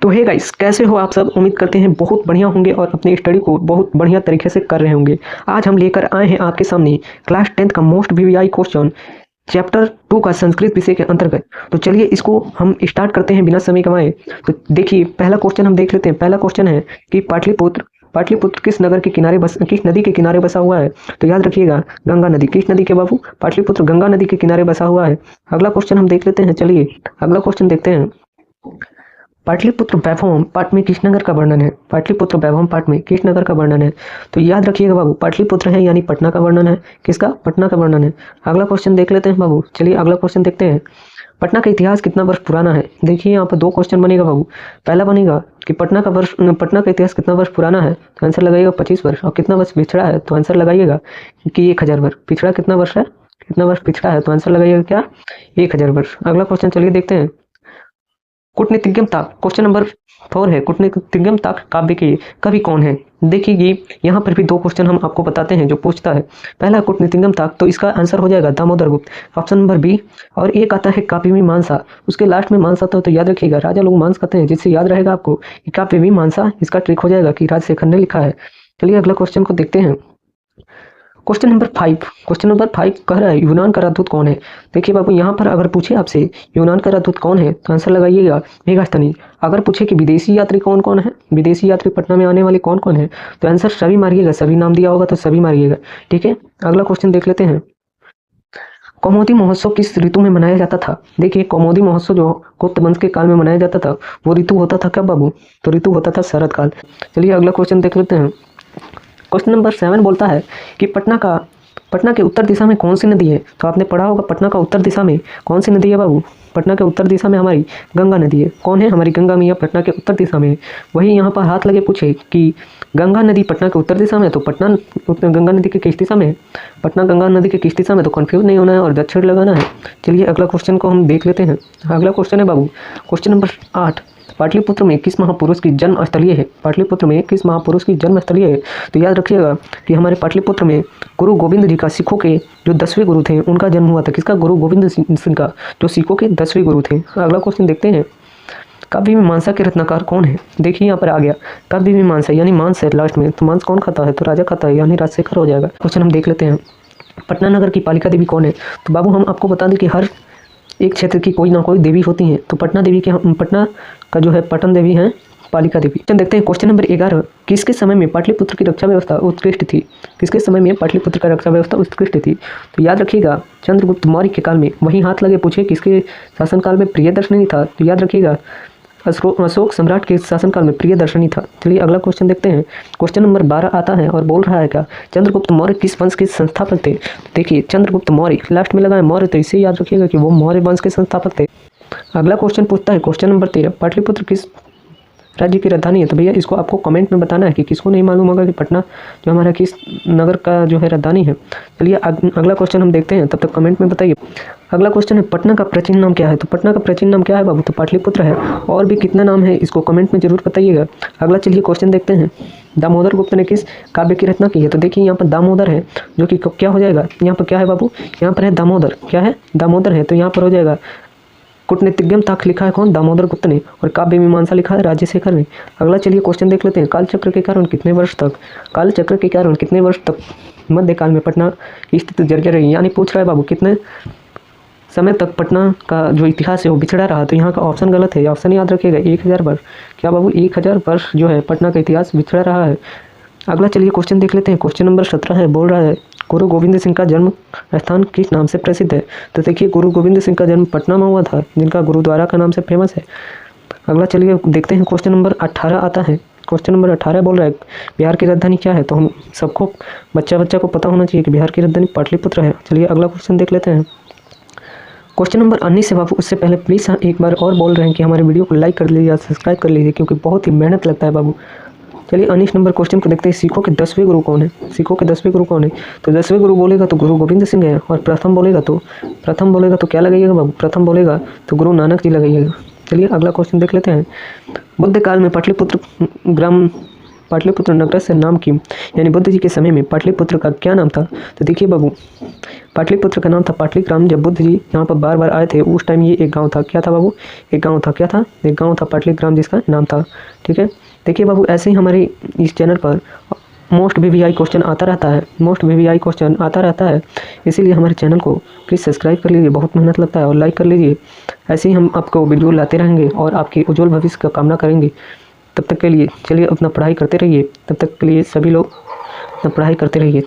तो hey guys, कैसे हो आप सब। उम्मीद करते हैं बहुत बढ़िया होंगे और अपनी स्टडी को बहुत बढ़िया तरीके से कर रहे होंगे। आज हम लेकर आए हैं आपके सामने क्लास 10th का मोस्ट वीवीआई क्वेश्चन चैप्टर 2 का संस्कृत विषय के अंतर्गत। तो चलिए इसको हम स्टार्ट करते हैं बिना समय गंवाए। तो देखिए पहला क्वेश्चन हम देख लेते हैं। पहला क्वेश्चन है कि पाटलिपुत्र किस नदी के किनारे बसा हुआ है। तो याद रखिएगा गंगा नदी। किस नदी के बाबू? पाटलिपुत्र गंगा नदी के किनारे बसा हुआ है। अगला क्वेश्चन हम देख लेते हैं। चलिए अगला क्वेश्चन देखते हैं। पाटलिपुत्र वैभवम पाठ में किस नगर का वर्णन है? पाटलिपुत्र वैभवम पाठ में किस नगर का वर्णन है? तो याद रखिएगा बाबू पाटलिपुत्र है यानी पटना का वर्णन है। किसका? पटना का वर्णन है। अगला क्वेश्चन देख लेते हैं बाबू। चलिए अगला क्वेश्चन देखते हैं। पटना का इतिहास कितना वर्ष पुराना है? देखिए यहाँ पर दो क्वेश्चन बनेगा बाबू। पहला बनेगा कि पटना का इतिहास कितना वर्ष पुराना है, तो आंसर लगाइएगा 25 वर्ष। और कितना वर्ष पिछड़ा है, तो आंसर लगाइएगा कि 1000 वर्ष। पिछड़ा कितना वर्ष है, कितना वर्ष पिछड़ा है, तो आंसर लगाइएगा क्या? 1000 वर्ष। अगला क्वेश्चन चलिए देखते हैं। कूटनीतिज्ञम ताक क्वेश्चन नंबर 4 है। कूटनीतिज्ञम ताक काव्य के कवि कौन है? देखिए यहाँ पर भी दो क्वेश्चन हम आपको बताते हैं जो पूछता है। पहला कूटनीतिज्ञम ताक, तो इसका आंसर हो जाएगा दामोदर गुप्त, ऑप्शन नंबर बी। और एक आता है काव्य मीमांसा, उसके लास्ट में मांसा था, तो याद रखिएगा राजा लोग मांस कहते हैं, जिससे याद रहेगा आपको कि काव्य मीमांसा। इसका ट्रिक हो जाएगा कि राजशेखर ने लिखा है। चलिए अगला क्वेश्चन को देखते हैं। क्वेश्चन नंबर 5 कह रहा है यूनान का राजदूत कौन है? देखिए बाबू यहाँ पर अगर पूछे आपसे यूनान का राजदूत कौन है, तो आंसर लगाइएगा मेगास्थनीज। अगर पूछे कि विदेशी यात्री कौन कौन है, विदेशी यात्री पटना में आने वाले कौन कौन है, तो आंसर सभी मारिएगा। सभी नाम दिया होगा तो सभी मारिएगा, ठीक है। अगला क्वेश्चन देख लेते हैं। कौमुदी महोत्सव किस ऋतु में मनाया जाता था? देखिए कौमुदी महोत्सव जो गुप्त वंश के काल में मनाया जाता था, वो ऋतु होता था क्या बाबू? तो ऋतु होता था शरद काल। चलिए अगला क्वेश्चन देख लेते हैं। क्वेश्चन नंबर 7 बोलता है कि पटना के उत्तर दिशा में कौन सी नदी है? तो आपने पढ़ा होगा पटना का उत्तर दिशा में कौन सी नदी है बाबू? पटना के उत्तर दिशा में हमारी गंगा नदी है। कौन है? हमारी गंगा मैया पटना के उत्तर दिशा में है। वही यहाँ पर हाथ लगे पूछे कि गंगा नदी पटना के उत्तर दिशा में है, तो पटना गंगा नदी के किस दिशा में है? पटना गंगा नदी के किस दिशा में, तो कन्फ्यूज नहीं होना है और दक्षिण लगाना है। चलिए अगला क्वेश्चन को हम देख लेते हैं। अगला क्वेश्चन है बाबू क्वेश्चन नंबर 8। पाटलिपुत्र में किस महापुरुष की जन्म स्थलीय है? पाटलिपुत्र में किस महापुरुष की जन्म स्थलीय है? तो याद रखिएगा कि हमारे पाटलिपुत्र में गुरु गोविंद जी का, सिखों के जो 10वें गुरु थे, उनका जन्म हुआ था। किसका? गुरु गोविंद सिंह का, जो सिखों के 10वें गुरु थे। अगला क्वेश्चन देखते हैं। काव्य मीमांसा के रत्नाकर कौन है? देखिए यहाँ पर आ गया काव्य मीमांसा यानी मांस है लास्ट में, तो मांस कौन खाता है? तो राजा खाता है, यानी राजशेखर हो जाएगा। क्वेश्चन हम देख लेते हैं। पटना नगर की पालिका देवी कौन है? तो बाबू हम आपको बता दें कि हर एक क्षेत्र की कोई ना कोई देवी होती हैं। तो पटना का जो है पटन देवी है पालिका देवी। चलिए देखते हैं क्वेश्चन नंबर 11। किसके समय में पाटलिपुत्र की रक्षा व्यवस्था उत्कृष्ट थी? किसके समय में पाटलिपुत्र का रक्षा व्यवस्था उत्कृष्ट थी? तो याद रखिएगा चंद्रगुप्त मौर्य के काल में। वहीं हाथ लगे पूछे किसके शासनकाल में प्रियदर्शनी था? तो याद रखिएगा अशोक सम्राट के शासनकाल में प्रियदर्शनी था। चलिए अगला क्वेश्चन देखते हैं। क्वेश्चन नंबर 12 आता है और बोल रहा है क्या चंद्रगुप्त मौर्य किस वंश के संस्थापक थे? देखिए चंद्रगुप्त मौर्य लास्ट में लगाए मौर्य, तो इसे याद रखिएगा कि वो मौर्य वंश के संस्थापक थे। अगला क्वेश्चन पूछता है क्वेश्चन नंबर 13। पाटलिपुत्र किस राज्य की राजधानी है? तो भैया इसको आपको कमेंट में बताना है कि किसको नहीं मालूम होगा कि पटना जो हमारा किस नगर का जो है राजधानी है। चलिए अगला क्वेश्चन हम देखते हैं, तब तक कमेंट में बताइए। अगला क्वेश्चन है पटना का प्राचीन नाम क्या है? तो पटना का प्राचीन नाम क्या है बाबू? तो पाटलिपुत्र है। और भी कितना नाम है इसको कमेंट में जरूर बताइएगा। अगला चलिए क्वेश्चन देखते हैं। दामोदर गुप्त ने किस काव्य की रचना की है? तो देखिए यहाँ पर दामोदर है, जो कि क्या हो जाएगा? यहाँ पर क्या है बाबू? यहाँ पर है दामोदर। क्या है? दामोदर है, तो यहाँ पर हो जाएगा कूटनीतिज्ञम ताक लिखा है कौन? दामोदर गुप्त ने। और काव्य मीमांसा लिखा है राजशेखर ने। अगला चलिए क्वेश्चन देख लेते हैं। कालचक्र के कारण कितने वर्ष तक मध्यकाल में पटना की स्थिति जर्जर रही? यानी पूछ रहा है बाबू कितने समय तक पटना का जो इतिहास है वो बिछड़ा रहा। तो यहाँ का ऑप्शन गलत है, ऑप्शन याद रखिएगा 1000 वर्ष। क्या बाबू? 1000 वर्ष जो है पटना का इतिहास बिछड़ा रहा है। अगला चलिए क्वेश्चन देख लेते हैं। क्वेश्चन नंबर 17 है, बोल रहा है गुरु गोविंद सिंह का जन्म स्थान किस नाम से प्रसिद्ध है? तो देखिए गुरु गोविंद सिंह का जन्म पटना में हुआ था, जिनका गुरुद्वारा का नाम से फेमस है। अगला चलिए देखते हैं। क्वेश्चन नंबर 18 आता है। क्वेश्चन नंबर 18 बोल रहा है बिहार की राजधानी क्या है? तो हम सबको बच्चा को पता होना चाहिए कि बिहार की राजधानी पाटलिपुत्र है। चलिए अगला क्वेश्चन देख लेते हैं। क्वेश्चन नंबर 19 है बाबू। उससे पहले प्लीज़ एक बार और बोल रहे हैं कि हमारे वीडियो को लाइक कर लीजिए, सब्सक्राइब कर लीजिए, क्योंकि बहुत ही मेहनत लगता है बाबू। चलिए 19 नंबर क्वेश्चन को देखते हैं। सिखों के 10वें गुरु कौन है? सिखों के 10वें गुरु कौन है? तो 10वें गुरु बोलेगा तो गुरु गोविंद सिंह है। और प्रथम बोलेगा तो क्या लगाइएगा बाबू? प्रथम बोलेगा तो गुरु नानक जी लगाइएगा। चलिए अगला क्वेश्चन देख लेते हैं। बुद्ध काल में पाटलिपुत्र नगर से नाम की, यानी बुद्ध जी के समय में पाटलिपुत्र का क्या नाम था? तो देखिए बाबू, पाटलिपुत्र का नाम था पाटलिग्राम। जब बुद्ध जी यहाँ पर बार बार आए थे उस टाइम ये एक गांव था। क्या था बाबू? एक गांव था। क्या था? एक गांव था, पाटलिग्राम जिसका नाम था। ठीक है, देखिए बाबू, ऐसे ही हमारे इस चैनल पर मोस्ट वीवीआई क्वेश्चन आता रहता है, मोस्ट वीवीआई क्वेश्चन आता रहता है। इसीलिए हमारे चैनल को प्लीज़ सब्सक्राइब कर लीजिए, बहुत मेहनत लगता है, और लाइक कर लीजिए। ऐसे ही हम आपको वीडियो लाते रहेंगे और आपके उज्जवल भविष्य का कामना करेंगे। तब तक के लिए चलिए अपना पढ़ाई करते रहिए। तब तक के लिए सभी लोग अपना पढ़ाई करते रहिए।